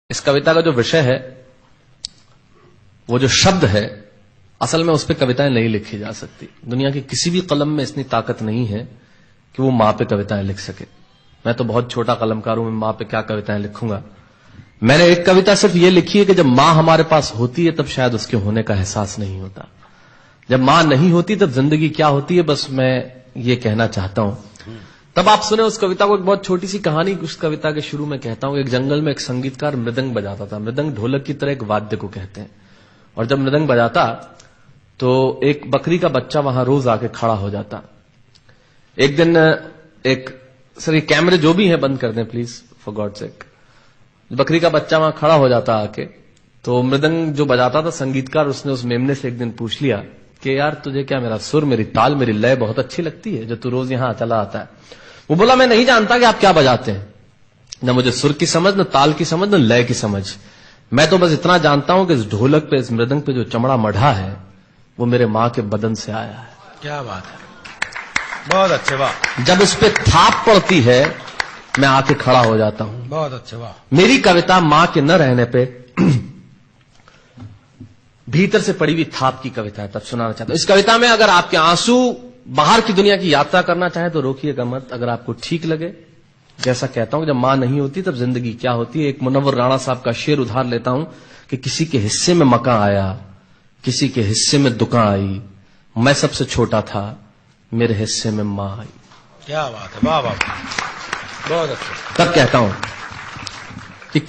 इस कविता का जो विषय है, वो जो शब्द है, असल में उस पर कविताएं नहीं लिखी जा सकती। दुनिया की किसी भी कलम में इतनी ताकत नहीं है कि वो मां पे कविताएं लिख सके। मैं तो बहुत छोटा कलमकार हूं, मैं मां पे क्या कविताएं लिखूंगा। मैंने एक कविता सिर्फ ये लिखी है कि जब मां हमारे पास होती है तब शायद उसके होने का एहसास नहीं होता। जब मां नहीं होती तब जिंदगी क्या होती है, बस मैं ये कहना चाहता हूं। तब आप सुने उस कविता को। एक बहुत छोटी सी कहानी उस कविता के शुरू में कहता हूं। एक जंगल में एक संगीतकार मृदंग बजाता था। मृदंग ढोलक की तरह एक वाद्य को कहते हैं। और जब मृदंग बजाता तो एक बकरी का बच्चा वहां रोज आके खड़ा हो जाता। एक दिन सर ये कैमरे जो भी है बंद कर दें प्लीज, फॉर गॉड सेक। बकरी का बच्चा वहां खड़ा हो जाता आके, तो मृदंग जो बजाता था संगीतकार, उसने उस मेमने से एक दिन पूछ लिया कि यार तुझे क्या मेरा सुर, मेरी ताल, मेरी लय बहुत अच्छी लगती है जो तू रोज यहां चला आता है। वो बोला मैं नहीं जानता कि आप क्या बजाते हैं, न मुझे सुर की समझ, न ताल की समझ, न लय की समझ। मैं तो बस इतना जानता हूं कि इस ढोलक पे, इस मृदंग पे जो चमड़ा मढ़ा है वो मेरे मां के बदन से आया है। क्या बात है, बहुत अच्छे, वाह। जब उस पे थाप पड़ती है मैं आके खड़ा हो जाता हूं। बहुत अच्छे, वाह। मेरी कविता मां के न रहने पे भीतर से पड़ी हुई थाप की कविता है, तब सुनाना चाहता हूं। इस कविता में अगर आपके आंसू बाहर की दुनिया की यात्रा करना चाहे तो रोकिएगा मत। अगर आपको ठीक लगे, जैसा कहता हूं जब मां नहीं होती तब जिंदगी क्या होती है। एक मुनव्वर राणा साहब का शेर उधार लेता हूं कि किसी के हिस्से में मकान आया, किसी के हिस्से में दुकान आई, मैं सबसे छोटा था, मेरे हिस्से में मां आई। क्या बात है, वाह वाह, बहुत अच्छा। तब कहता हूं कि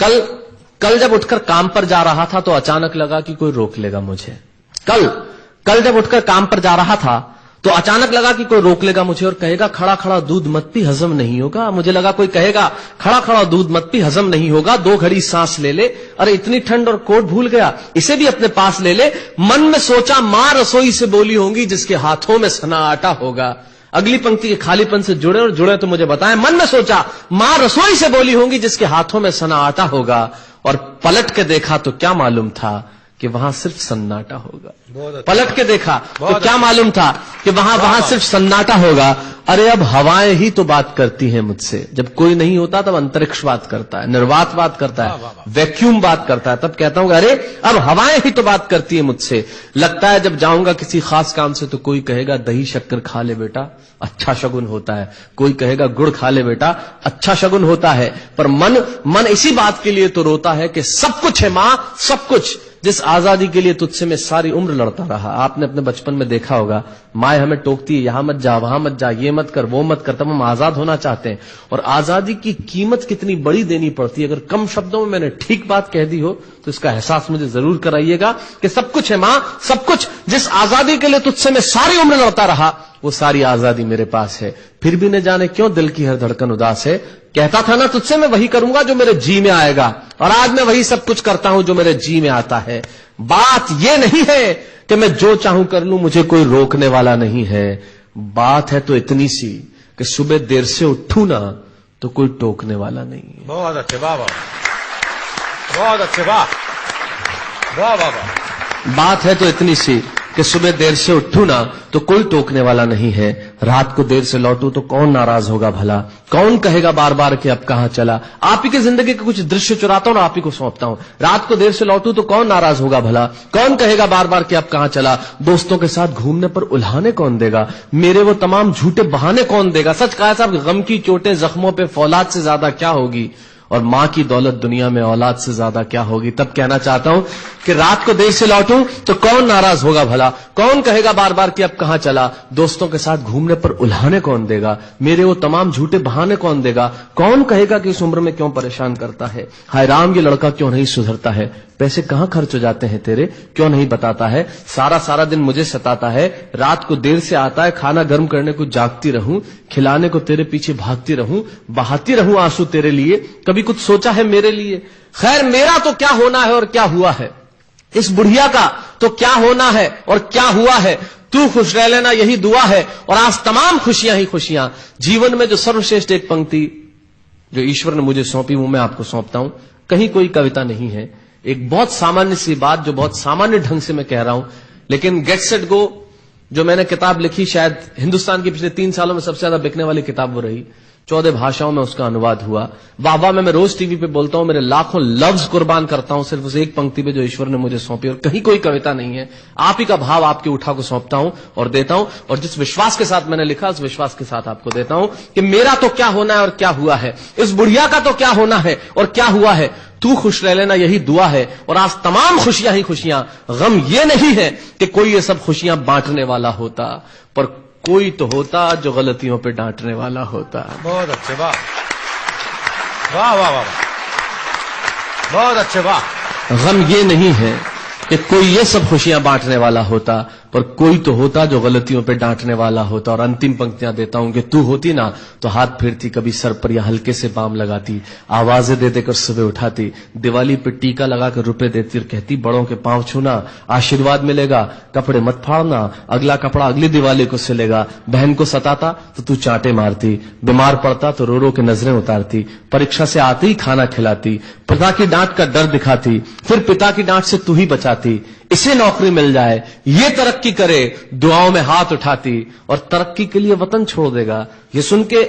कल जब उठकर काम पर जा रहा था तो अचानक लगा कि कोई रोक लेगा मुझे। कल जब उठकर काम पर जा रहा था तो अचानक लगा कि कोई रोक लेगा मुझे और कहेगा खड़ा खड़ा दूध मत पी, हजम नहीं होगा। मुझे लगा कोई कहेगा खड़ा खड़ा दूध मत पी, हजम नहीं होगा, 2 घड़ी सांस ले ले, अरे इतनी ठंड और कोट भूल गया, इसे भी अपने पास ले ले। मन में सोचा मां रसोई से बोली होंगी जिसके हाथों में सना आटा होगा। अगली पंक्ति के खालीपन से जुड़े और जुड़े तो मुझे बताएं। मन में सोचा मां रसोई से बोली होंगी जिसके हाथों में सना आटा होगा, और पलट के देखा तो क्या मालूम था कि वहां सिर्फ सन्नाटा होगा। पलट के देखा तो क्या मालूम था कि वहां सिर्फ सन्नाटा होगा। अरे अब हवाएं ही तो बात करती हैं मुझसे। जब कोई नहीं होता तब अंतरिक्ष बात करता है, निर्वात बात करता है, वैक्यूम बात करता है। तब कहता हूं अरे अब हवाएं ही तो बात करती है मुझसे। लगता है जब जाऊंगा किसी खास काम से तो कोई कहेगा दही शक्कर खा ले बेटा, अच्छा शगुन होता है। कोई कहेगा गुड़ खा ले बेटा, अच्छा शगुन होता है। पर मन इसी बात के लिए तो रोता है कि सब कुछ है मां, सब कुछ, जिस आजादी के लिए तुझसे मैं सारी उम्र लड़ता रहा। आपने अपने बचपन में देखा होगा, माए हमें टोकती है, यहां मत जा, वहां मत जा, ये मत कर, वो मत कर। तब हम आजाद होना चाहते हैं, और आजादी की कीमत कितनी बड़ी देनी पड़ती है। अगर कम शब्दों में मैंने ठीक बात कह दी हो तो इसका एहसास मुझे जरूर कराइएगा कि सब कुछ है मां, सब कुछ, जिस आजादी के लिए तुझसे मैं सारी उम्र लड़ता रहा वो सारी आजादी मेरे पास है। फिर भी न जाने क्यों दिल की हर धड़कन उदास है। कहता था ना तुझसे मैं वही करूंगा जो मेरे जी में आएगा, और आज मैं वही सब कुछ करता हूं जो मेरे जी में आता है। बात यह नहीं है कि मैं जो चाहूं कर लूं, मुझे कोई रोकने वाला नहीं है। बात है तो इतनी सी कि सुबह देर से उठूं ना तो कोई टोकने वाला नहीं है। बहुत अच्छे, वाह वाह, बहुत अच्छे, वाह वाह वाह वाह। बात है तो इतनी सी कि सुबह देर से उठूं ना तो कोई टोकने वाला नहीं है। रात को देर से लौटूं तो कौन नाराज होगा भला, कौन कहेगा बार बार कि अब कहां चला। आप ही की जिंदगी के कुछ दृश्य चुराता हूं और आप ही को सौंपता हूं। रात को देर से लौटूं तो कौन नाराज होगा भला, कौन कहेगा बार बार कि अब कहां चला। दोस्तों के साथ घूमने पर उल्हाने कौन देगा, मेरे वो तमाम झूठे बहाने कौन देगा। सच कहा साहब, गम की चोटें जख्मों पे फौलाद से ज्यादा क्या होगी, और मां की दौलत दुनिया में औलाद से ज्यादा क्या होगी। तब कहना चाहता हूं कि रात को देर से लौटूं तो कौन नाराज होगा भला, कौन कहेगा बार बार कि अब कहां चला। दोस्तों के साथ घूमने पर उल्हाने कौन देगा, मेरे वो तमाम झूठे बहाने कौन देगा। कौन कहेगा कि इस उम्र में क्यों परेशान करता है। हाय राम, ये लड़का क्यों नहीं सुधरता है। पैसे कहां खर्च हो जाते हैं तेरे, क्यों नहीं बताता है। सारा दिन मुझे सताता है, रात को देर से आता है, खाना गर्म करने को जागती रहूं, खिलाने को तेरे पीछे भागती रहूं, बहाती रहूं आंसू तेरे लिए। कभी कुछ सोचा है मेरे लिए। खैर मेरा तो क्या होना है और क्या हुआ है, इस बुढ़िया का तो क्या होना है और क्या हुआ है। तू खुश रह लेना यही दुआ है, और आज तमाम खुशियां ही खुशियां। जीवन में जो सर्वश्रेष्ठ एक पंक्ति जो ईश्वर ने मुझे सौंपी वो मैं आपको सौंपता हूं। कहीं कोई कविता नहीं है, एक बहुत सामान्य सी बात जो बहुत सामान्य ढंग से मैं कह रहा हूं। लेकिन गेट सेट गो जो मैंने किताब लिखी, शायद हिंदुस्तान की पिछले 3 सालों में सबसे ज्यादा बिकने वाली किताब वो रही। 14 भाषाओं में उसका अनुवाद हुआ। वाह में मैं रोज टीवी पे बोलता हूं, मेरे लाखों लफ्ज कुर्बान करता हूं सिर्फ उस एक पंक्ति पे जो ईश्वर ने मुझे सौंपी, और कहीं कोई कविता नहीं है। आप ही का भाव आपकी उठा को सौंपता हूं और देता हूं, और जिस विश्वास के साथ मैंने लिखा उस विश्वास के साथ आपको देता हूं कि मेरा तो क्या होना है और क्या हुआ है, इस बुढ़िया का तो क्या होना है और क्या हुआ है, तू खुश रह लेना यही दुआ है। और आज तमाम खुशियां ही खुशियां, गम ये नहीं है कि कोई ये सब खुशियां बांटने वाला होता, पर कोई तो होता जो गलतियों पे डांटने वाला होता। बहुत अच्छे, वाह वाह वाह वाह, बहुत अच्छे, वाह। गम ये नहीं है कि कोई ये सब खुशियां बांटने वाला होता, पर कोई तो होता जो गलतियों पे डांटने वाला होता। और अंतिम पंक्तियां देता हूं कि तू होती ना तो हाथ फेरती कभी सर पर या हल्के से बाम लगाती, आवाजें दे देकर सुबह उठाती, दिवाली पे टीका लगाकर रुपए देती और कहती बड़ों के पांव छूना आशीर्वाद मिलेगा, कपड़े मत फाड़ना अगला कपड़ा अगली दिवाली को सिलेगा। बहन को सताता तो तू चांटे मारती, बीमार पड़ता तो रो रो के नजरें उतारती, परीक्षा से आते ही खाना खिलाती, पिता की डांट का डर दिखाती, फिर पिता की डांट से तू ही बचाती, इसे नौकरी मिल जाए ये तरक्की करे दुआओं में हाथ उठाती, और तरक्की के लिए वतन छोड़ देगा ये सुन के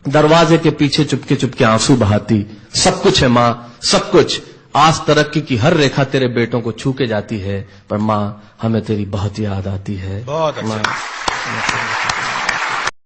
दरवाजे के पीछे चुपके चुपके आंसू बहाती। सब कुछ है मां, सब कुछ, आज तरक्की की हर रेखा तेरे बेटों को छू के जाती है, पर मां हमें तेरी बहुत याद आती है। बहुत अच्छा।